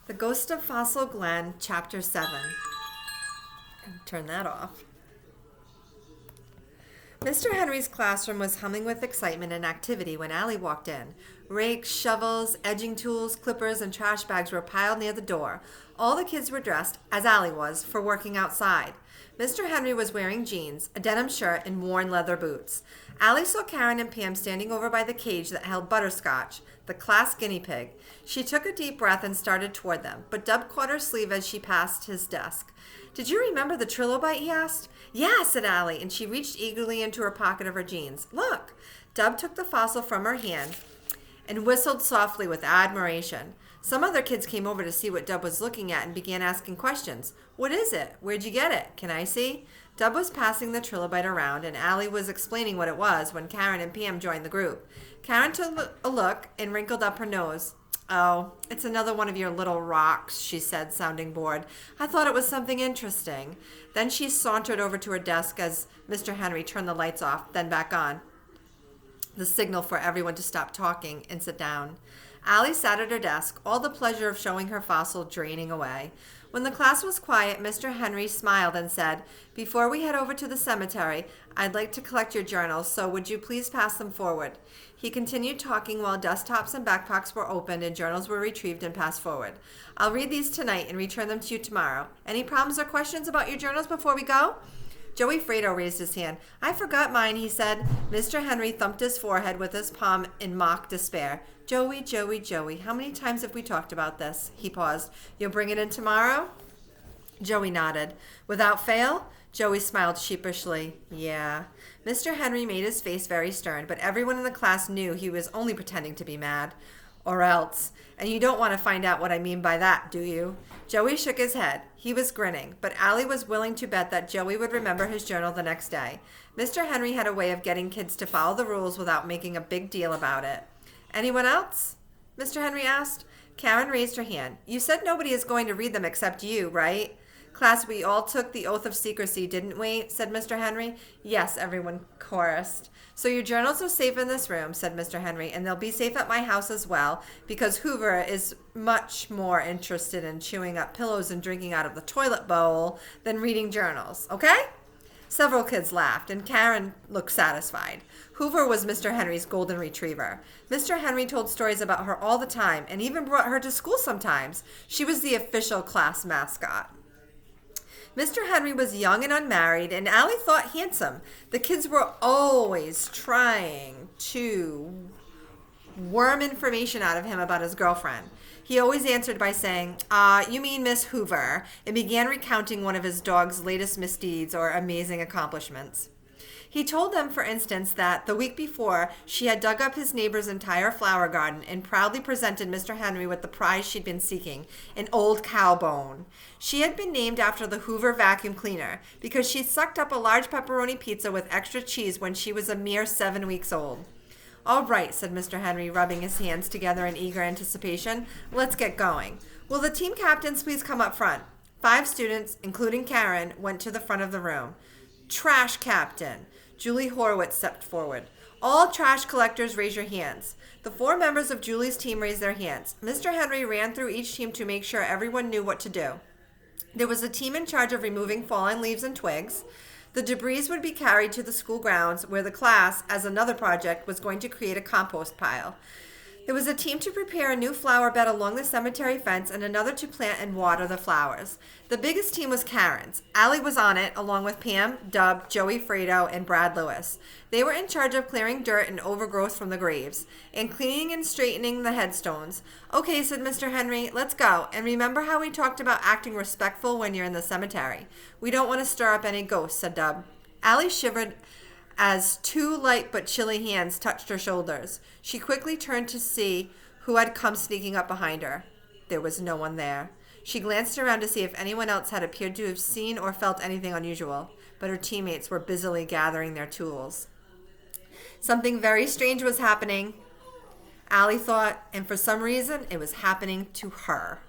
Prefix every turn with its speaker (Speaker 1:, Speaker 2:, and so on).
Speaker 1: The Ghost of Fossil Glen, Chapter 7. Turn that off. Mr. Henry's classroom was humming with excitement and activity when Allie walked in. Rakes, shovels, edging tools, clippers, and trash bags were piled near the door. All the kids were dressed, as Allie was, for working outside. Mr. Henry was wearing jeans, a denim shirt, and worn leather boots. Allie saw Karen and Pam standing over by the cage that held Butterscotch, the class guinea pig. She took a deep breath and started toward them, but Dub caught her sleeve as she passed his desk. "Did you remember the trilobite?" he asked. "Yeah," said Allie, and she reached eagerly into her pocket of her jeans. "Look." Dub took the fossil from her hand and whistled softly with admiration. Some other kids came over to see what Dub was looking at and began asking questions. "What is it? Where'd you get it? Can I see?" Dub was passing the trilobite around, and Allie was explaining what it was when Karen and Pam joined the group. Karen took a look and wrinkled up her nose. "Oh, it's another one of your little rocks," she said, sounding bored. "I thought it was something interesting." Then she sauntered over to her desk as Mr. Henry turned the lights off, then back on, the signal for everyone to stop talking and sit down. Allie sat at her desk, all the pleasure of showing her fossil draining away. When the class was quiet, Mr. Henry smiled and said, "Before we head over to the cemetery, I'd like to collect your journals, so would you please pass them forward?" He continued talking while desktops and backpacks were opened and journals were retrieved and passed forward. "I'll read these tonight and return them to you tomorrow. Any problems or questions about your journals before we go?" Joey Fredo raised his hand. "I forgot mine," he said. Mr. Henry thumped his forehead with his palm in mock despair. "Joey, Joey, Joey, how many times have we talked about this?" He paused. "You'll bring it in tomorrow?" Joey nodded. "Without fail?" Joey smiled sheepishly. "Yeah." Mr. Henry made his face very stern, but everyone in the class knew he was only pretending to be mad. "Or else. And you don't want to find out what I mean by that, do you?" Joey shook his head. He was grinning, but Allie was willing to bet that Joey would remember his journal the next day. Mr. Henry had a way of getting kids to follow the rules without making a big deal about it. "Anyone else?" Mr. Henry asked. Karen raised her hand. "You said nobody is going to read them except you, right?" "Class, we all took the oath of secrecy, didn't we?" said Mr. Henry. "Yes," everyone chorused. "So your journals are safe in this room," said Mr. Henry, "and they'll be safe at my house as well, because Hoover is much more interested in chewing up pillows and drinking out of the toilet bowl than reading journals, okay?" Several kids laughed, and Karen looked satisfied. Hoover was Mr. Henry's golden retriever. Mr. Henry told stories about her all the time, and even brought her to school sometimes. She was the official class mascot. Mr. Henry was young and unmarried, and Allie thought handsome. The kids were always trying to worm information out of him about his girlfriend. He always answered by saying, "You mean Miss Hoover," and began recounting one of his dog's latest misdeeds or amazing accomplishments. He told them, for instance, that the week before she had dug up his neighbor's entire flower garden and proudly presented Mr. Henry with the prize she'd been seeking, an old cow bone. She had been named after the Hoover vacuum cleaner because she sucked up a large pepperoni pizza with extra cheese when she was a mere 7 weeks old. "All right," said Mr. Henry, rubbing his hands together in eager anticipation. "Let's get going. Will the team captains please come up front?" 5 students, including Karen, went to the front of the room. "Trash captain." Julie Horowitz stepped forward. "All trash collectors, raise your hands." The 4 members of Julie's team raised their hands. Mr. Henry ran through each team to make sure everyone knew what to do. There was a team in charge of removing fallen leaves and twigs. The debris would be carried to the school grounds where the class, as another project, was going to create a compost pile. There was a team to prepare a new flower bed along the cemetery fence and another to plant and water the flowers. The biggest team was Karen's. Allie was on it, along with Pam, Dub, Joey Fredo, and Brad Lewis. They were in charge of clearing dirt and overgrowth from the graves, and cleaning and straightening the headstones. "Okay," said Mr. Henry, "let's go. And remember how we talked about acting respectful when you're in the cemetery. We don't want to stir up any ghosts," said Dub. Allie shivered as 2 light but chilly hands touched her shoulders. She quickly turned to see who had come sneaking up behind her. There was no one there. She glanced around to see if anyone else had appeared to have seen or felt anything unusual, but her teammates were busily gathering their tools. Something very strange was happening, Allie thought, and for some reason it was happening to her.